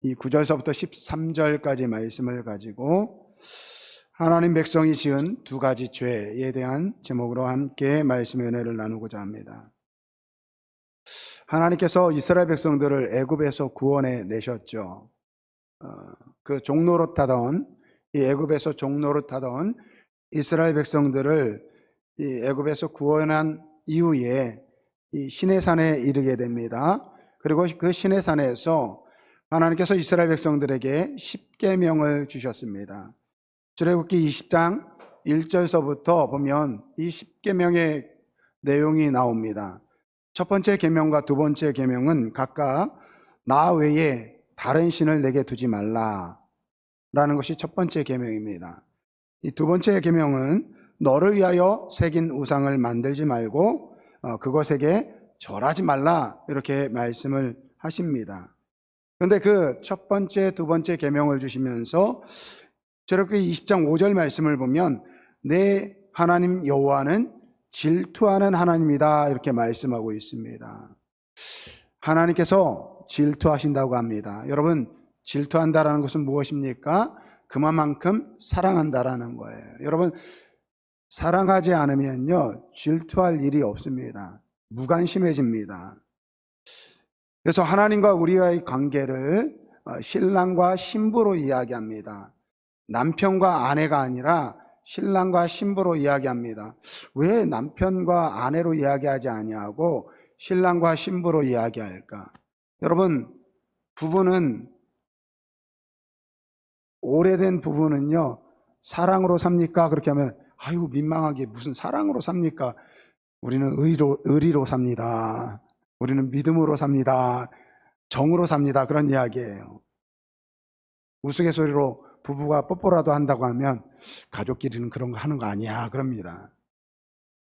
이 9절서부터 13절까지 말씀을 가지고 하나님 백성이 지은 두 가지 죄에 대한 제목으로 함께 말씀의 은혜를 나누고자 합니다. 하나님께서 이스라엘 백성들을 애굽에서 구원해 내셨죠. 그 종노릇하던 이 애굽에서 종노릇하던 이스라엘 백성들을 이 애굽에서 구원한 이후에 이 시내산에 이르게 됩니다. 그리고 그 시내산에서 하나님께서 이스라엘 백성들에게 십계명을 주셨습니다. 출애굽기 20장 1절서부터 보면 이 십계명의 내용이 나옵니다. 첫 번째 계명과 두 번째 계명은 각각 나 외에 다른 신을 내게 두지 말라라는 것이 첫 번째 계명입니다. 이 두 번째 계명은 너를 위하여 새긴 우상을 만들지 말고 그것에게 절하지 말라, 이렇게 말씀을 하십니다. 그런데 그 첫 번째, 두 번째 계명을 주시면서 출애굽기 20장 5절 말씀을 보면 내 하나님 여호와는 질투하는 하나님이다, 이렇게 말씀하고 있습니다. 하나님께서 질투하신다고 합니다. 여러분, 질투한다라는 것은 무엇입니까? 그만큼 사랑한다라는 거예요. 여러분, 사랑하지 않으면요, 질투할 일이 없습니다. 무관심해집니다. 그래서 하나님과 우리와의 관계를 신랑과 신부로 이야기합니다. 남편과 아내가 아니라 신랑과 신부로 이야기합니다. 왜 남편과 아내로 이야기하지 아니하고 신랑과 신부로 이야기할까? 여러분, 부부는, 오래된 부부는요, 사랑으로 삽니까? 그렇게 하면 아유, 민망하게 무슨 사랑으로 삽니까? 우리는 의리로 삽니다. 우리는 믿음으로 삽니다. 정으로 삽니다. 그런 이야기예요. 우스갯소리로 부부가 뽀뽀라도 한다고 하면 가족끼리는 그런 거 하는 거 아니야, 그럽니다.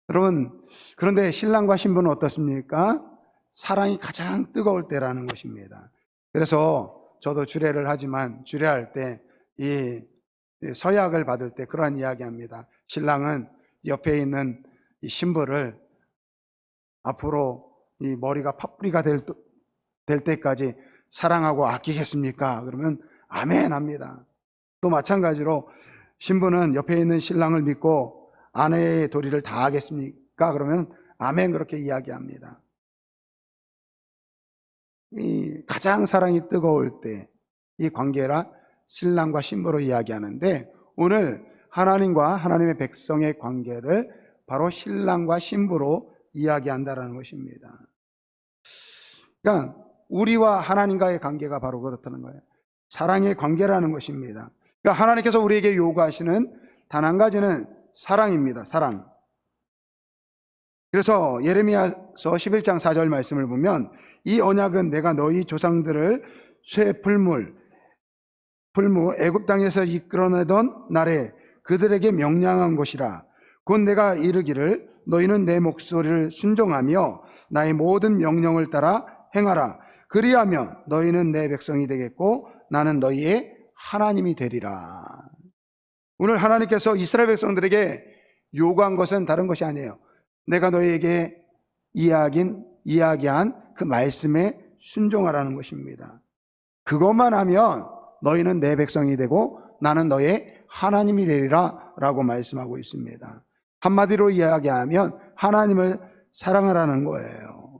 여러분, 그런데 신랑과 신부는 어떻습니까? 사랑이 가장 뜨거울 때라는 것입니다. 그래서 저도 주례를 하지만 주례할 때 이 서약을 받을 때 그러한 이야기합니다. 신랑은 옆에 있는 이 신부를 앞으로 이 머리가 팥뿌리가 될 때까지 사랑하고 아끼겠습니까? 그러면 아멘 합니다. 또 마찬가지로 신부는 옆에 있는 신랑을 믿고 아내의 도리를 다하겠습니까? 그러면 아멘, 그렇게 이야기합니다. 이 가장 사랑이 뜨거울 때 이 관계라 신랑과 신부로 이야기하는데, 오늘 하나님과 하나님의 백성의 관계를 바로 신랑과 신부로 이야기한다는 것입니다. 그러니까 우리와 하나님과의 관계가 바로 그렇다는 거예요. 사랑의 관계라는 것입니다. 그러니까 하나님께서 우리에게 요구하시는 단 한 가지는 사랑입니다. 사랑. 그래서 예레미야서 11장 4절 말씀을 보면 이 언약은 내가 너희 조상들을 쇠 풀무 애굽 땅에서 이끌어내던 날에 그들에게 명령한 것이라. 곧 내가 이르기를 너희는 내 목소리를 순종하며 나의 모든 명령을 따라 행하라. 그리하면 너희는 내 백성이 되겠고 나는 너희의 하나님이 되리라. 오늘 하나님께서 이스라엘 백성들에게 요구한 것은 다른 것이 아니에요. 내가 너희에게 이야기한 그 말씀에 순종하라는 것입니다. 그것만 하면 너희는 내 백성이 되고 나는 너의 하나님이 되리라 라고 말씀하고 있습니다. 한마디로 이야기하면 하나님을 사랑하라는 거예요.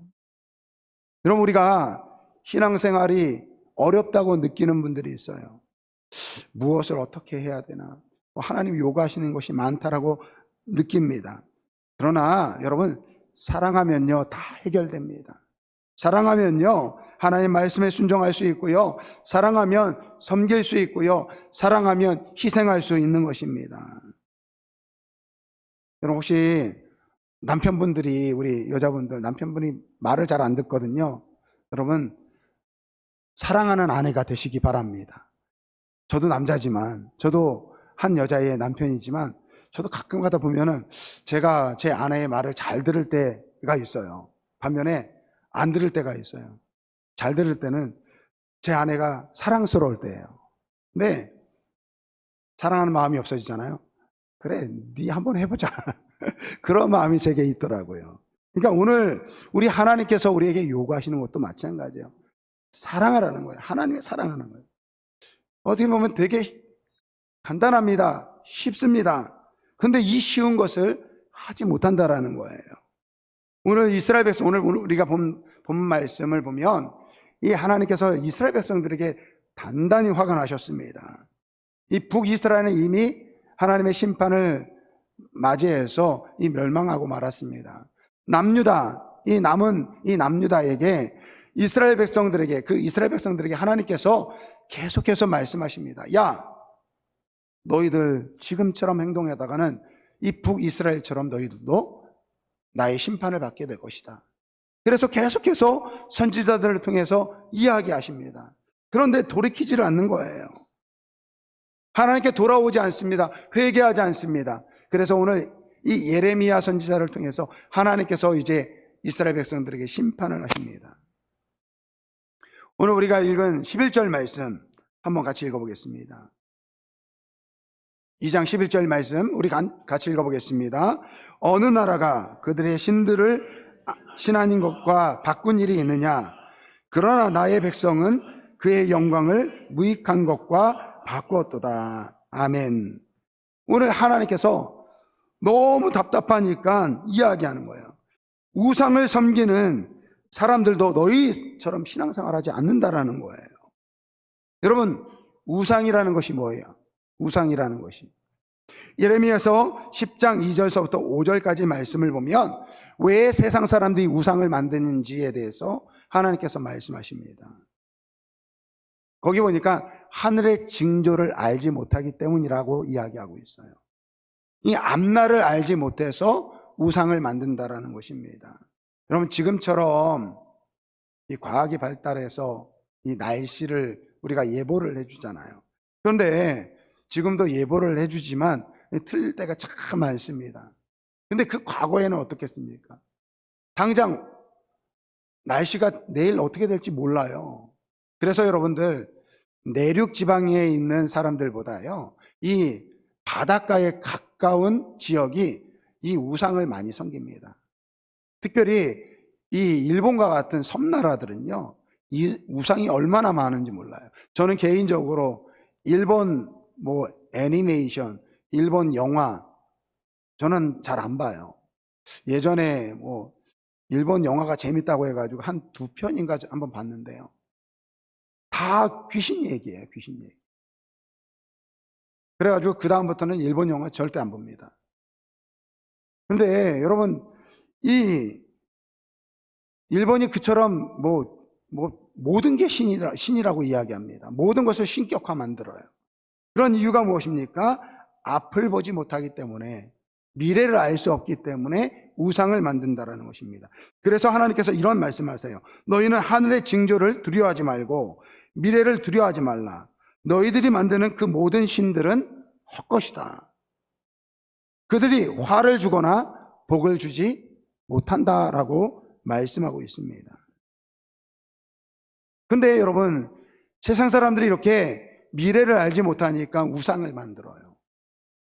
여러분, 우리가 신앙생활이 어렵다고 느끼는 분들이 있어요. 무엇을 어떻게 해야 되나, 하나님 요구하시는 것이 많다라고 느낍니다. 그러나 여러분, 사랑하면요 다 해결됩니다. 사랑하면요 하나님 말씀에 순종할 수 있고요, 사랑하면 섬길 수 있고요, 사랑하면 희생할 수 있는 것입니다. 여러분, 혹시 남편분들이, 우리 여자분들 남편분이 말을 잘 안 듣거든요. 여러분, 사랑하는 아내가 되시기 바랍니다. 저도 남자지만, 저도 한 여자의 남편이지만, 저도 가끔 가다 보면은 제가 제 아내의 말을 잘 들을 때가 있어요. 반면에 안 들을 때가 있어요. 잘 들을 때는 제 아내가 사랑스러울 때예요. 근데 사랑하는 마음이 없어지잖아요. 그래, 네 한번 해보자. 그런 마음이 제게 있더라고요. 그러니까 오늘 우리 하나님께서 우리에게 요구하시는 것도 마찬가지예요. 사랑하라는 거예요. 하나님의 사랑하는 거예요. 어떻게 보면 되게 간단합니다. 쉽습니다. 그런데 이 쉬운 것을 하지 못한다라는 거예요. 오늘 이스라엘 백성, 오늘 우리가 본 말씀을 보면 이 하나님께서 이스라엘 백성들에게 단단히 화가 나셨습니다. 이 북이스라엘은 이미 하나님의 심판을 맞이해서 이 멸망하고 말았습니다. 남유다, 이 남은 이 남유다에게 이스라엘 백성들에게 하나님께서 계속해서 말씀하십니다. 야, 너희들 지금처럼 행동하다가는 이 북이스라엘처럼 너희들도 나의 심판을 받게 될 것이다. 그래서 계속해서 선지자들을 통해서 이야기하십니다. 그런데 돌이키지를 않는 거예요. 하나님께 돌아오지 않습니다. 회개하지 않습니다. 그래서 오늘 이 예레미야 선지자를 통해서 하나님께서 이제 이스라엘 백성들에게 심판을 하십니다. 오늘 우리가 읽은 11절 말씀 한번 같이 읽어보겠습니다. 2장 11절 말씀 우리 같이 읽어보겠습니다. 어느 나라가 그들의 신들을 신하인 것과 바꾼 일이 있느냐? 그러나 나의 백성은 그의 영광을 무익한 것과 바꾸었도다. 아멘. 오늘 하나님께서 너무 답답하니까 이야기하는 거예요. 우상을 섬기는 사람들도 너희처럼 신앙생활하지 않는다라는 거예요. 여러분, 우상이라는 것이 뭐예요? 우상이라는 것이 예레미야서 10장 2절서부터 5절까지 말씀을 보면 왜 세상 사람들이 우상을 만드는지에 대해서 하나님께서 말씀하십니다. 거기 보니까 하늘의 징조를 알지 못하기 때문이라고 이야기하고 있어요. 이 앞날을 알지 못해서 우상을 만든다라는 것입니다. 여러분, 지금처럼 이 과학이 발달해서 이 날씨를 우리가 예보를 해주잖아요. 그런데 지금도 예보를 해주지만 틀릴 때가 참 많습니다. 근데 그 과거에는 어떻겠습니까? 당장 날씨가 내일 어떻게 될지 몰라요. 그래서 여러분들 내륙 지방에 있는 사람들보다요 이 바닷가에 가까운 지역이 이 우상을 많이 섬깁니다. 특별히 이 일본과 같은 섬나라들은요 이 우상이 얼마나 많은지 몰라요. 저는 개인적으로 일본 애니메이션, 일본 영화 저는 잘 안 봐요. 예전에 일본 영화가 재밌다고 해가지고 한 2편인가 한번 봤는데요. 다 귀신 얘기예요, 귀신 얘기. 그래가지고 그 다음부터는 일본 영화 절대 안 봅니다. 그런데 여러분, 이 일본이 그처럼 모든 게 신이라고 이야기합니다. 모든 것을 신격화 만들어요. 그런 이유가 무엇입니까? 앞을 보지 못하기 때문에, 미래를 알 수 없기 때문에 우상을 만든다라는 것입니다. 그래서 하나님께서 이런 말씀하세요. 너희는 하늘의 징조를 두려워하지 말고 미래를 두려워하지 말라. 너희들이 만드는 그 모든 신들은 헛것이다. 그들이 화를 주거나 복을 주지 못한다라고 말씀하고 있습니다. 근데 여러분, 세상 사람들이 이렇게 미래를 알지 못하니까 우상을 만들어요.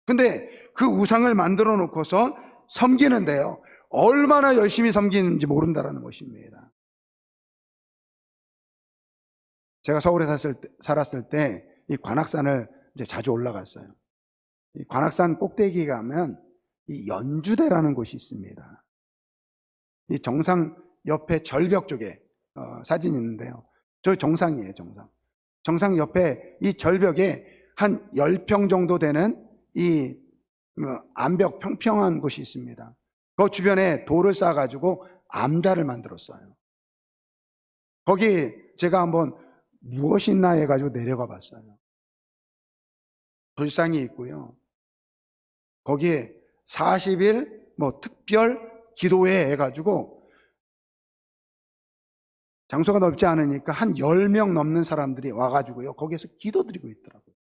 근데 그 우상을 만들어 놓고서 섬기는데요, 얼마나 열심히 섬기는지 모른다라는 것입니다. 제가 서울에 살았을 때 이 관악산을 이제 자주 올라갔어요. 이 관악산 꼭대기에 가면 이 연주대라는 곳이 있습니다. 이 정상 옆에 절벽 쪽에 사진이 있는데요. 저 정상이에요, 정상. 정상 옆에 이 절벽에 한 10평 정도 되는 이 암벽 평평한 곳이 있습니다. 그 주변에 돌을 쌓아가지고 암자를 만들었어요. 거기 제가 한번 무엇이 있나 해가지고 내려가 봤어요. 불상이 있고요. 거기에 40일 특별 기도회 해가지고 장소가 넓지 않으니까 한 10명 넘는 사람들이 와가지고요 거기에서 기도드리고 있더라고요.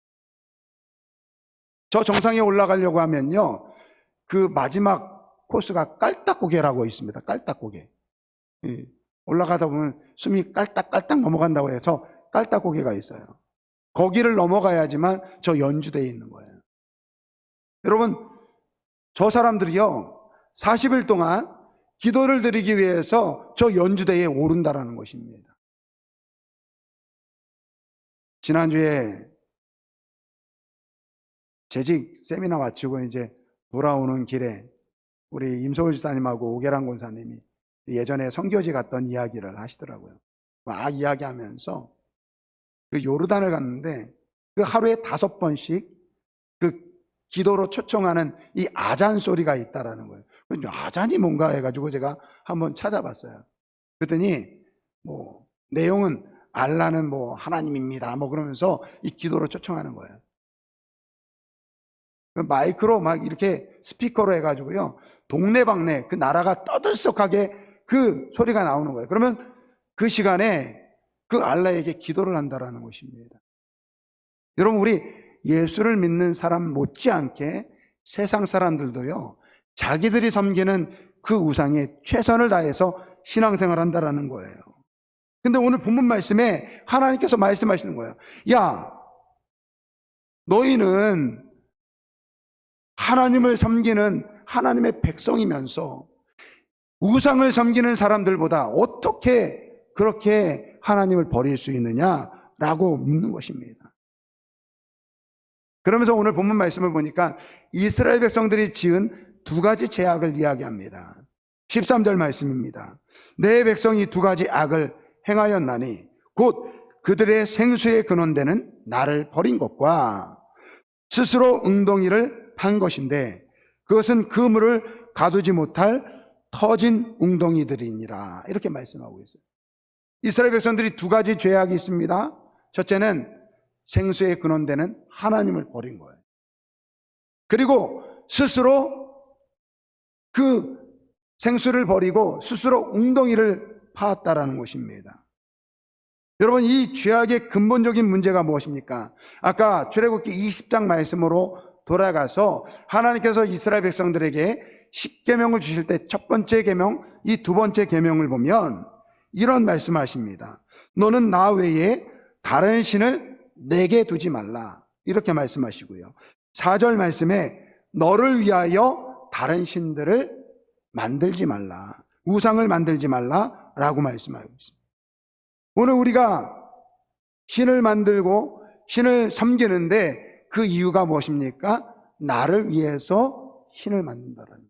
저 정상에 올라가려고 하면요 그 마지막 코스가 깔딱고개라고 있습니다. 깔딱고개. 올라가다 보면 숨이 깔딱깔딱 넘어간다고 해서 깔딱고개가 있어요. 거기를 넘어가야지만 저 연주대에 있는 거예요. 여러분, 저 사람들이요 40일 동안 기도를 드리기 위해서 저 연주대에 오른다라는 것입니다. 지난주에 재직 세미나 마치고 이제 돌아오는 길에 우리 임소울 지사님하고 오계란 권사님이 예전에 선교지 갔던 이야기를 하시더라고요. 막 이야기하면서 그 요르단을 갔는데 그 하루에 5번씩 그 기도로 초청하는 이 아잔 소리가 있다라는 거예요. 아잔이 뭔가 해가지고 제가 한번 찾아봤어요. 그랬더니 뭐 내용은 알라는 뭐 하나님입니다. 뭐 그러면서 이 기도로 초청하는 거예요. 마이크로 막 이렇게 스피커로 해가지고요. 동네방네 그 나라가 떠들썩하게 그 소리가 나오는 거예요. 그러면 그 시간에 그 알라에게 기도를 한다라는 것입니다. 여러분, 우리 예수를 믿는 사람 못지않게 세상 사람들도요, 자기들이 섬기는 그 우상에 최선을 다해서 신앙생활을 한다라는 거예요. 근데 오늘 본문 말씀에 하나님께서 말씀하시는 거예요. 야, 너희는 하나님을 섬기는 하나님의 백성이면서 우상을 섬기는 사람들보다 어떻게 그렇게 하나님을 버릴 수 있느냐라고 묻는 것입니다. 그러면서 오늘 본문 말씀을 보니까 이스라엘 백성들이 지은 2가지 죄악을 이야기합니다. 13절 말씀입니다. 내 백성이 2가지 악을 행하였나니 곧 그들의 생수의 근원되는 나를 버린 것과 스스로 웅덩이를 판 것인데 그것은 그물을 가두지 못할 터진 웅덩이들이니라. 이렇게 말씀하고 있어요. 이스라엘 백성들이 2가지 죄악이 있습니다. 첫째는 생수의 근원되는 하나님을 버린 거예요. 그리고 스스로 그 생수를 버리고 스스로 웅덩이를 파았다라는 것입니다. 여러분, 이 죄악의 근본적인 문제가 무엇입니까? 아까 출애굽기 20장 말씀으로 돌아가서 하나님께서 이스라엘 백성들에게 10계명을 주실 때 첫 번째 계명, 이 2번째 계명을 보면 이런 말씀하십니다. 너는 나 외에 다른 신을 내게 두지 말라. 이렇게 말씀하시고요. 4절 말씀에 너를 위하여 다른 신들을 만들지 말라. 우상을 만들지 말라라고 말씀하고 있습니다. 오늘 우리가 신을 만들고 신을 섬기는데 그 이유가 무엇입니까? 나를 위해서 신을 만든다라는,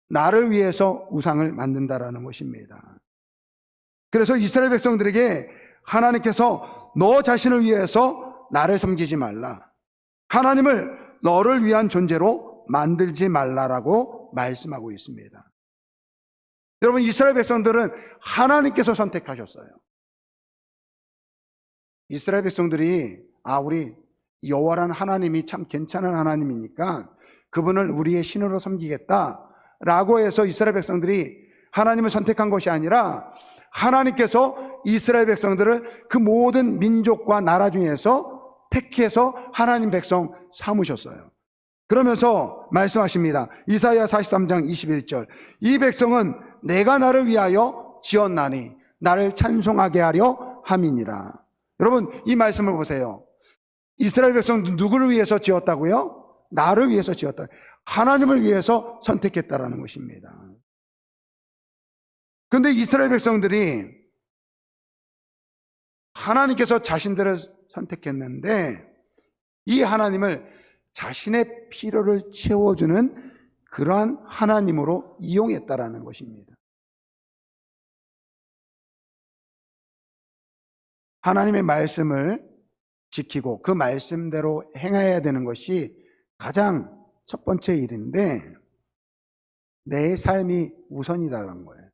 나를 위해서 우상을 만든다라는 것입니다. 그래서 이스라엘 백성들에게 하나님께서 너 자신을 위해서 나를 섬기지 말라, 하나님을 너를 위한 존재로 만들지 말라라고 말씀하고 있습니다. 여러분, 이스라엘 백성들은 하나님께서 선택하셨어요. 이스라엘 백성들이 우리 여호와라는 하나님이 참 괜찮은 하나님이니까 그분을 우리의 신으로 섬기겠다라고 해서 이스라엘 백성들이 하나님을 선택한 것이 아니라 하나님께서 이스라엘 백성들을 그 모든 민족과 나라 중에서 택해서 하나님 백성 삼으셨어요. 그러면서 말씀하십니다. 이사야 43장 21절. 이 백성은 내가 나를 위하여 지었나니 나를 찬송하게 하려 함이니라. 여러분, 이 말씀을 보세요. 이스라엘 백성은 누구를 위해서 지었다고요? 나를 위해서 지었다. 하나님을 위해서 선택했다라는 것입니다. 그런데 이스라엘 백성들이 하나님께서 자신들을 선택했는데 이 하나님을 자신의 필요를 채워주는 그러한 하나님으로 이용했다라는 것입니다. 하나님의 말씀을 지키고 그 말씀대로 행해야 되는 것이 가장 첫 번째 일인데 내 삶이 우선이라는 거예요.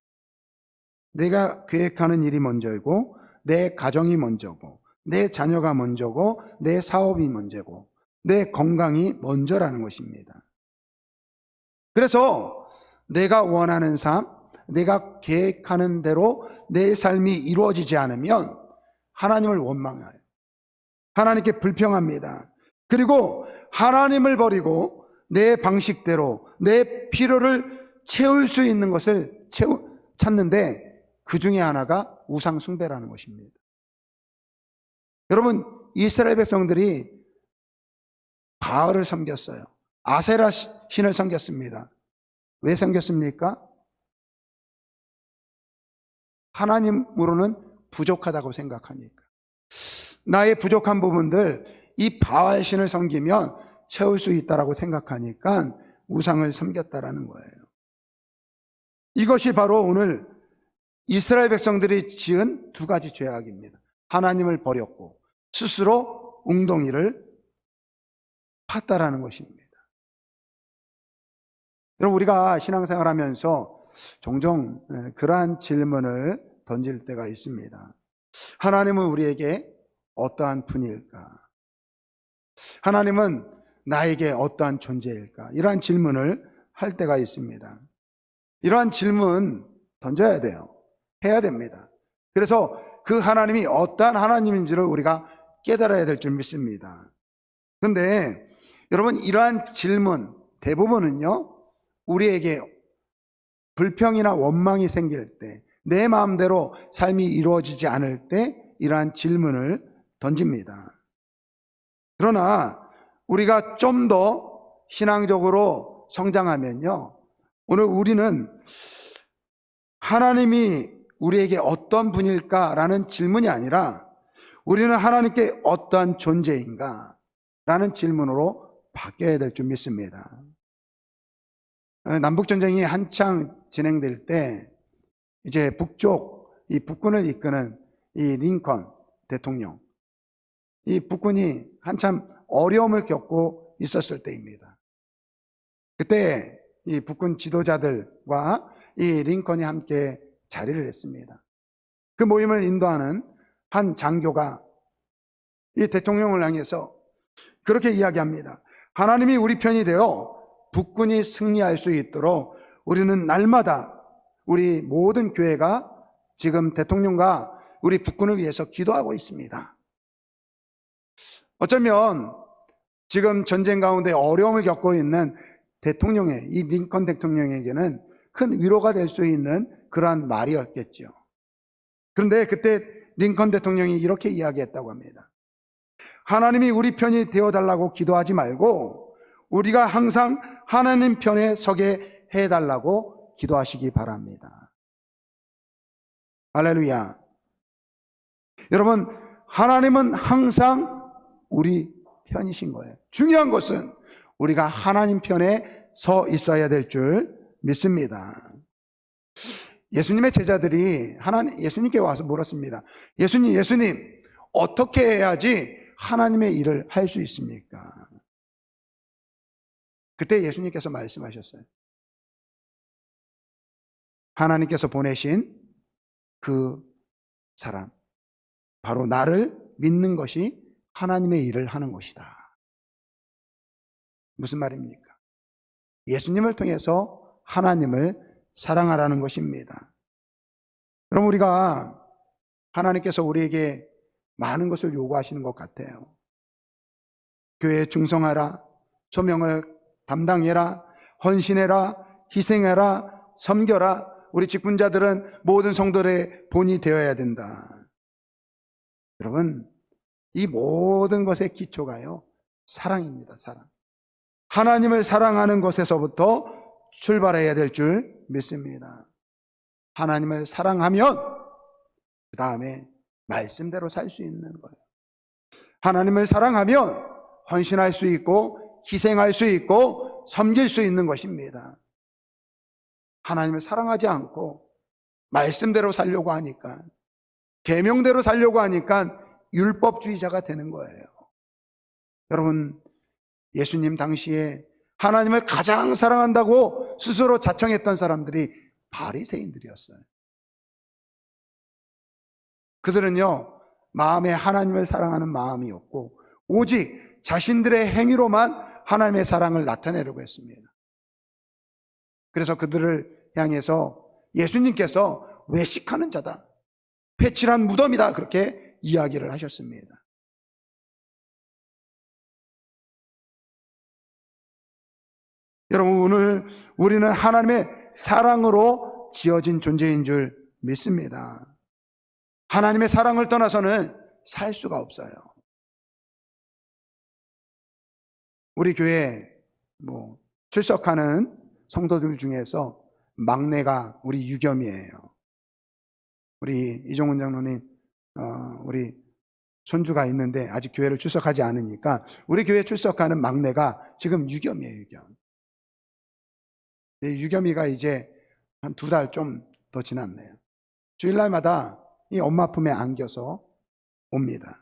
내가 계획하는 일이 먼저이고 내 가정이 먼저고 내 자녀가 먼저고 내 사업이 먼저고 내 건강이 먼저라는 것입니다. 그래서 내가 원하는 삶, 내가 계획하는 대로 내 삶이 이루어지지 않으면 하나님을 원망해요. 하나님께 불평합니다. 그리고 하나님을 버리고 내 방식대로 내 필요를 채울 수 있는 것을 찾는데 그 중에 하나가 우상 숭배라는 것입니다. 여러분, 이스라엘 백성들이 바알을 섬겼어요. 아세라 신을 섬겼습니다. 왜 섬겼습니까? 하나님으로는 부족하다고 생각하니까. 나의 부족한 부분들 이 바알신을 섬기면 채울 수 있다라고 생각하니까 우상을 섬겼다라는 거예요. 이것이 바로 오늘 이스라엘 백성들이 지은 두 가지 죄악입니다. 하나님을 버렸고 스스로 웅덩이를 팠다라는 것입니다. 여러분, 우리가 신앙생활 하면서 종종 그러한 질문을 던질 때가 있습니다. 하나님은 우리에게 어떠한 분일까? 하나님은 나에게 어떠한 존재일까? 이러한 질문을 할 때가 있습니다. 이러한 질문 던져야 돼요. 해야 됩니다. 그래서 그 하나님이 어떠한 하나님인지를 우리가 깨달아야 될 줄 믿습니다. 그런데 여러분, 이러한 질문 대부분은요, 우리에게 불평이나 원망이 생길 때, 내 마음대로 삶이 이루어지지 않을 때 이러한 질문을 던집니다. 그러나 우리가 좀 더 신앙적으로 성장하면요, 오늘 우리는 하나님이 우리에게 어떤 분일까라는 질문이 아니라 우리는 하나님께 어떠한 존재인가 라는 질문으로 바뀌어야 될 줄 믿습니다. 남북전쟁이 한창 진행될 때 이제 북쪽 이 북군을 이끄는 이 링컨 대통령, 이 북군이 한참 어려움을 겪고 있었을 때입니다. 그때 이 북군 지도자들과 이 링컨이 함께 자리를 했습니다. 그 모임을 인도하는 한 장교가 이 대통령을 향해서 그렇게 이야기합니다. 하나님이 우리 편이 되어 북군이 승리할 수 있도록 우리는 날마다 우리 모든 교회가 지금 대통령과 우리 북군을 위해서 기도하고 있습니다. 어쩌면 지금 전쟁 가운데 어려움을 겪고 있는 대통령의, 이 링컨 대통령에게는 큰 위로가 될 수 있는 그러한 말이었겠죠. 그런데 그때 링컨 대통령이 이렇게 이야기했다고 합니다. 하나님이 우리 편이 되어달라고 기도하지 말고 우리가 항상 하나님 편에 서게 해달라고 기도하시기 바랍니다. 할렐루야. 여러분, 하나님은 항상 우리 편이신 거예요. 중요한 것은 우리가 하나님 편에 서 있어야 될 줄 믿습니다. 예수님의 제자들이 예수님께 와서 물었습니다. 예수님, 어떻게 해야지 하나님의 일을 할 수 있습니까? 그때 예수님께서 말씀하셨어요. 하나님께서 보내신 그 사람, 바로 나를 믿는 것이 하나님의 일을 하는 것이다. 무슨 말입니까? 예수님을 통해서 하나님을 사랑하라는 것입니다. 그럼 우리가 하나님께서 우리에게 많은 것을 요구하시는 것 같아요. 교회에 충성하라, 소명을 담당해라, 헌신해라, 희생해라, 섬겨라. 우리 직분자들은 모든 성도의 본이 되어야 된다. 여러분, 이 모든 것의 기초가요, 사랑입니다. 사랑. 하나님을 사랑하는 것에서부터 출발해야 될 줄 믿습니다. 하나님을 사랑하면 그 다음에 말씀대로 살 수 있는 거예요. 하나님을 사랑하면 헌신할 수 있고 희생할 수 있고 섬길 수 있는 것입니다. 하나님을 사랑하지 않고 말씀대로 살려고 하니까, 계명대로 살려고 하니까 율법주의자가 되는 거예요. 여러분, 예수님 당시에 하나님을 가장 사랑한다고 스스로 자청했던 사람들이 바리새인들이었어요. 그들은요, 마음에 하나님을 사랑하는 마음이었고 오직 자신들의 행위로만 하나님의 사랑을 나타내려고 했습니다. 그래서 그들을 향해서 예수님께서 외식하는 자다, 회칠한 무덤이다, 그렇게 이야기를 하셨습니다. 여러분, 오늘 우리는 하나님의 사랑으로 지어진 존재인 줄 믿습니다. 하나님의 사랑을 떠나서는 살 수가 없어요. 우리 교회 출석하는 성도들 중에서 막내가 우리 유겸이에요. 우리 이종훈 장로님, 우리 손주가 있는데 아직 교회를 출석하지 않으니까 우리 교회 출석하는 막내가 지금 유겸이에요, 유겸. 이 유겸이가 이제 한 2달 좀 더 지났네요. 주일날마다 이 엄마 품에 안겨서 옵니다.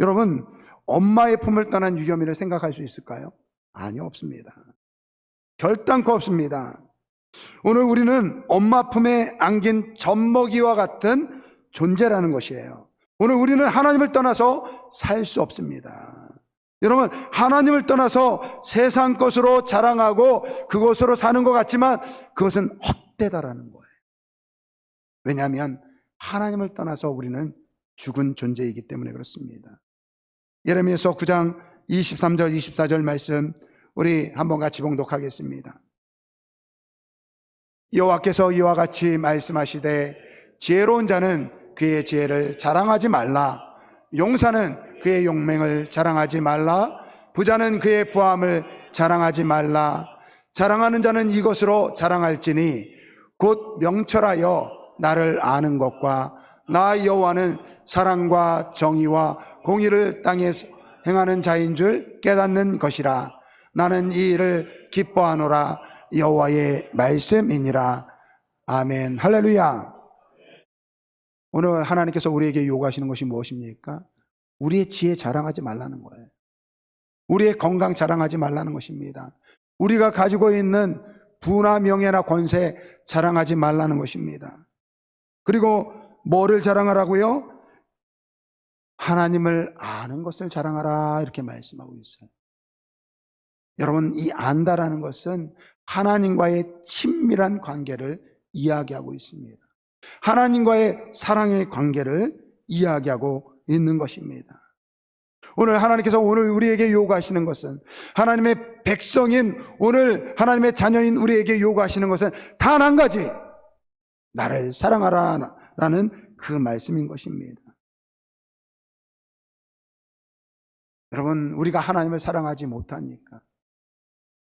여러분, 엄마의 품을 떠난 유겸이를 생각할 수 있을까요? 아니요, 없습니다. 결단코 없습니다. 오늘 우리는 엄마 품에 안긴 젖먹이와 같은 존재라는 것이에요. 오늘 우리는 하나님을 떠나서 살 수 없습니다. 여러분, 하나님을 떠나서 세상 것으로 자랑하고 그것으로 사는 것 같지만 그것은 헛되다라는 거예요. 왜냐하면 하나님을 떠나서 우리는 죽은 존재이기 때문에 그렇습니다. 예레미야서 9장 23절 24절 말씀 우리 한번 같이 봉독하겠습니다. 여호와께서 이와 같이 말씀하시되 지혜로운 자는 그의 지혜를 자랑하지 말라. 용사는 그의 용맹을 자랑하지 말라. 부자는 그의 부함을 자랑하지 말라. 자랑하는 자는 이것으로 자랑할지니 곧 명철하여 나를 아는 것과 나 여호와는 사랑과 정의와 공의를 땅에 행하는 자인 줄 깨닫는 것이라. 나는 이 일을 기뻐하노라. 여호와의 말씀이니라. 아멘. 할렐루야. 오늘 하나님께서 우리에게 요구하시는 것이 무엇입니까? 우리의 지혜 자랑하지 말라는 거예요. 우리의 건강 자랑하지 말라는 것입니다. 우리가 가지고 있는 부나 명예나 권세 자랑하지 말라는 것입니다. 그리고 뭐를 자랑하라고요? 하나님을 아는 것을 자랑하라 이렇게 말씀하고 있어요. 여러분, 이 안다라는 것은 하나님과의 친밀한 관계를 이야기하고 있습니다. 하나님과의 사랑의 관계를 이야기하고 있는 것입니다. 오늘 하나님께서 오늘 우리에게 요구하시는 것은, 하나님의 백성인 오늘 하나님의 자녀인 우리에게 요구하시는 것은 단 한 가지, 나를 사랑하라 라는 그 말씀인 것입니다. 여러분, 우리가 하나님을 사랑하지 못하니까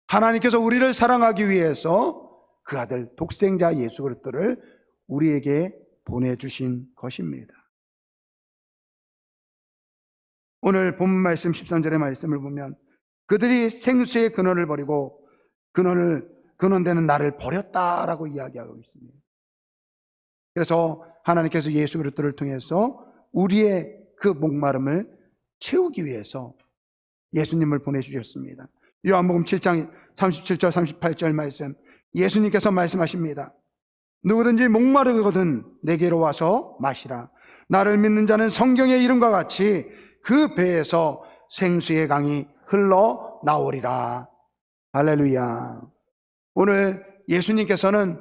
하나님께서 우리를 사랑하기 위해서 그 아들 독생자 예수 그리스도를 우리에게 보내주신 것입니다. 오늘 본 말씀 13절의 말씀을 보면 그들이 생수의 근원을 버리고 근원되는 나를 버렸다라고 이야기하고 있습니다. 그래서 하나님께서 예수 그리스도를 통해서 우리의 그 목마름을 채우기 위해서 예수님을 보내주셨습니다. 요한복음 7장 37절 38절 말씀, 예수님께서 말씀하십니다. 누구든지 목마르거든 내게로 와서 마시라. 나를 믿는 자는 성경의 이름과 같이 그 배에서 생수의 강이 흘러나오리라. 할렐루야. 오늘 예수님께서는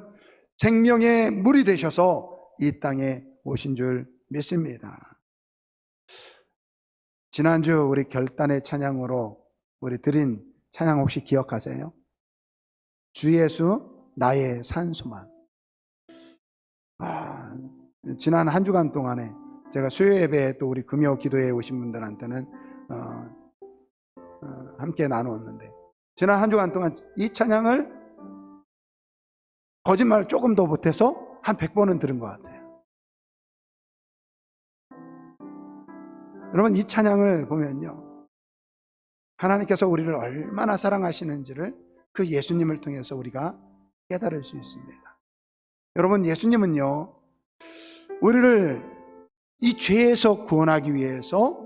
생명의 물이 되셔서 이 땅에 오신 줄 믿습니다. 지난주 우리 결단의 찬양으로 우리 드린 찬양 혹시 기억하세요? 주 예수 나의 산소만. 지난 한 주간 동안에 제가 수요 예배에 또 우리 금요 기도회에 오신 분들한테는 함께 나누었는데, 지난 한 주간 동안 이 찬양을 거짓말 조금 더 못해서 한 100번은 들은 것 같아요. 여러분, 이 찬양을 보면요, 하나님께서 우리를 얼마나 사랑하시는지를 그 예수님을 통해서 우리가 깨달을 수 있습니다. 여러분, 예수님은요, 우리를 이 죄에서 구원하기 위해서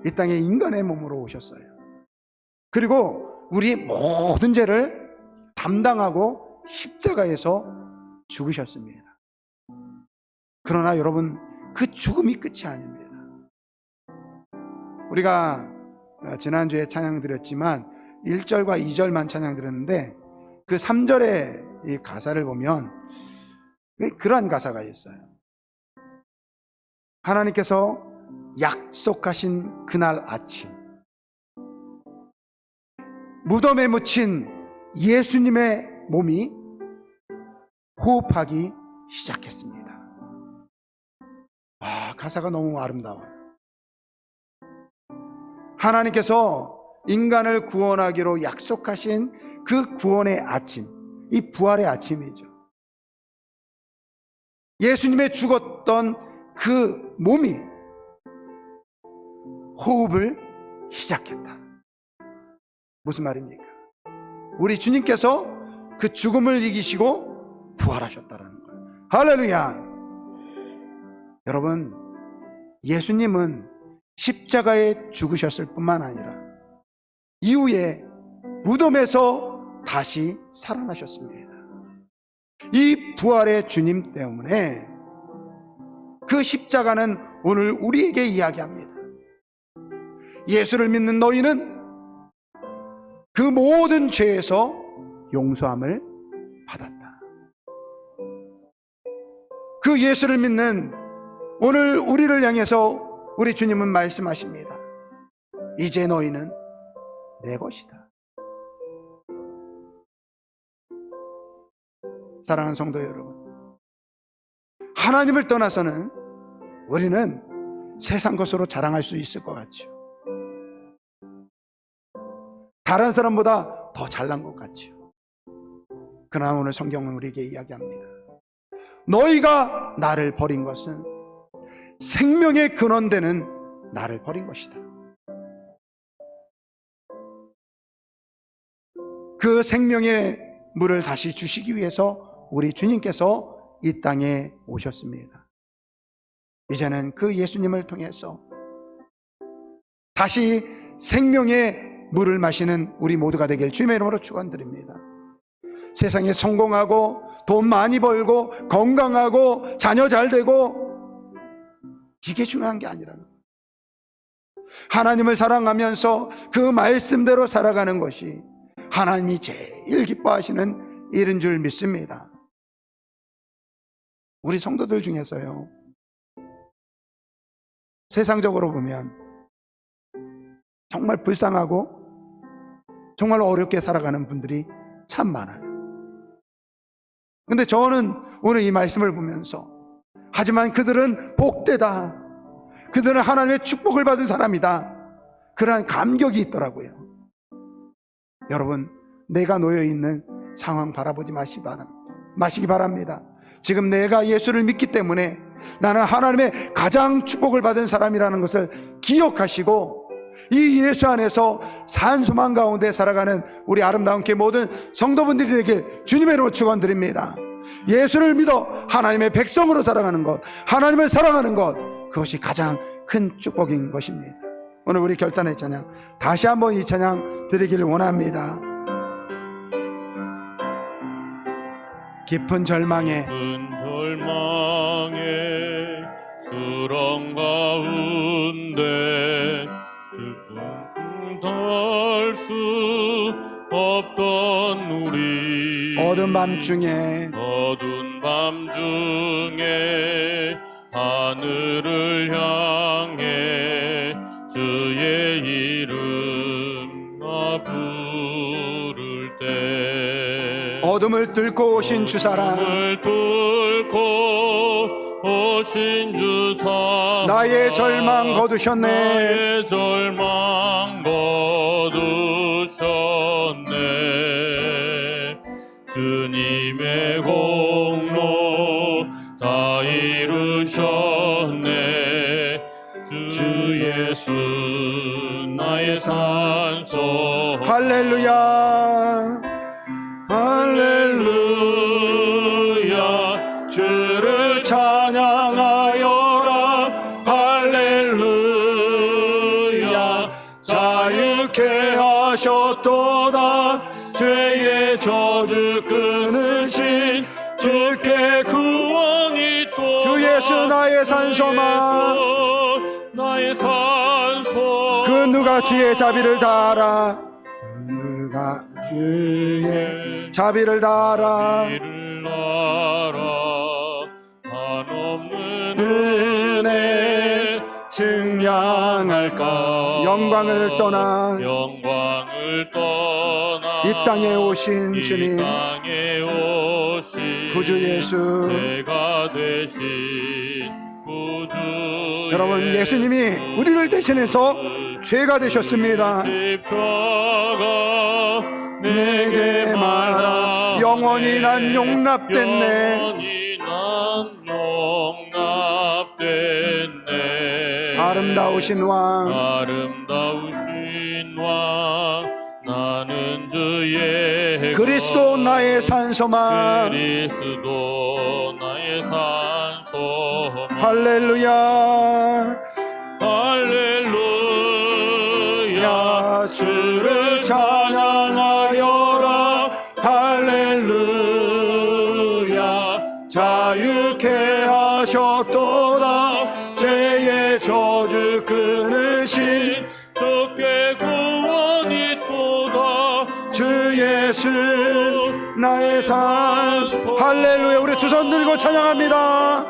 이 땅에 인간의 몸으로 오셨어요. 그리고 우리의 모든 죄를 담당하고 십자가에서 죽으셨습니다. 그러나 여러분, 그 죽음이 끝이 아닙니다. 우리가 지난주에 찬양 드렸지만 1절과 2절만 찬양 드렸는데 그 3절의 이 가사를 보면 그러한 가사가 있어요. 하나님께서 약속하신 그날 아침, 무덤에 묻힌 예수님의 몸이 호흡하기 시작했습니다. 가사가 너무 아름다워요. 하나님께서 인간을 구원하기로 약속하신 그 구원의 아침, 이 부활의 아침이죠. 예수님의 죽었던 그 몸이 호흡을 시작했다. 무슨 말입니까? 우리 주님께서 그 죽음을 이기시고 부활하셨다는 거예요. 할렐루야. 여러분, 예수님은 십자가에 죽으셨을 뿐만 아니라 이후에 무덤에서 다시 살아나셨습니다. 이 부활의 주님 때문에 그 십자가는 오늘 우리에게 이야기합니다. 예수를 믿는 너희는 그 모든 죄에서 용서함을 받았다. 그 예수를 믿는 오늘 우리를 향해서 우리 주님은 말씀하십니다. 이제 너희는 내 것이다. 사랑하는 성도 여러분, 하나님을 떠나서는 우리는 세상 것으로 자랑할 수 있을 것 같죠. 다른 사람보다 더 잘난 것 같죠. 그러나 오늘 성경은 우리에게 이야기합니다. 너희가 나를 버린 것은 생명의 근원되는 나를 버린 것이다. 그 생명의 물을 다시 주시기 위해서 우리 주님께서 이 땅에 오셨습니다. 이제는 그 예수님을 통해서 다시 생명의 물을 마시는 우리 모두가 되길 주님의 이름으로 축원드립니다. 세상에 성공하고 돈 많이 벌고 건강하고 자녀 잘 되고 이게 중요한 게 아니라는 거예요. 하나님을 사랑하면서 그 말씀대로 살아가는 것이 하나님이 제일 기뻐하시는 일인 줄 믿습니다. 우리 성도들 중에서요, 세상적으로 보면 정말 불쌍하고 정말 어렵게 살아가는 분들이 참 많아요. 근데 저는 오늘 이 말씀을 보면서 하지만 그들은 복되다, 그들은 하나님의 축복을 받은 사람이다, 그러한 감격이 있더라고요. 여러분, 내가 놓여있는 상황 바라보지 마시기 바랍니다. 지금 내가 예수를 믿기 때문에 나는 하나님의 가장 축복을 받은 사람이라는 것을 기억하시고 이 예수 안에서 산소망 가운데 살아가는 우리 아름다운 교회 모든 성도분들이 되길 주님의 이름으로 축원드립니다. 예수를 믿어 하나님의 백성으로 살아가는 것, 하나님을 사랑하는 것, 그것이 가장 큰 축복인 것입니다. 오늘 우리 결단의 찬양 다시 한번 이 찬양 드리기를 원합니다. 깊은 절망에 수렁 가운데 덜 수 없던 우리 어두운 밤중에 하늘을 향해 주의 이름 부를 때 어둠을 뚫고 오신 주 사랑 나의 절망 거두셨네. 주님의 공로 다 이루셨네. 주 예수 나의 산소. 할렐루야 할렐루야. 주를 찬양하여라. 할렐루야. 자유케 하셨도다. 죄의 저주 끊으신 주께 구원이 또. 주 예수 나의 산소만. 그 누가 주의 자비를 다하라. 그 누가 주의 자비를 다하라. 한없는 은혜 증량할까. 영광을 떠나 이 땅에 오신 주님, 구주 예수. 여러분, 예수님이 우리를 대신해서 죄가 되셨습니다. 내게 말하. 영원히 난 용납됐네. 아름다우신 왕 아름다우신 왕 나는 주의 그리스도 나의 산소만 그리스도 나의 산소만 할렐루야 할렐루야 주를 찬양하여라 할렐루야 자유케 하셨도다 죄의 저주 끊으신 주께 구원 있도다 주 예수 나의 산 할렐루야 우리 두 손 들고 찬양합니다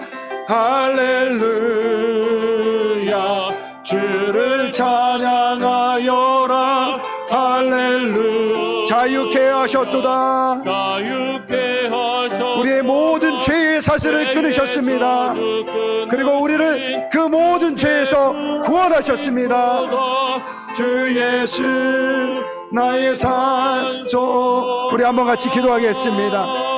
할렐루야 주를 찬양하여라 할렐루야 자유케 하셨도다 자유케 하셨도다 우리의 모든 죄의 사슬을 끊으셨습니다 그리고 우리를 그 모든 죄에서 구원하셨습니다 주 예수 나의 산소 우리 한번 같이 기도하겠습니다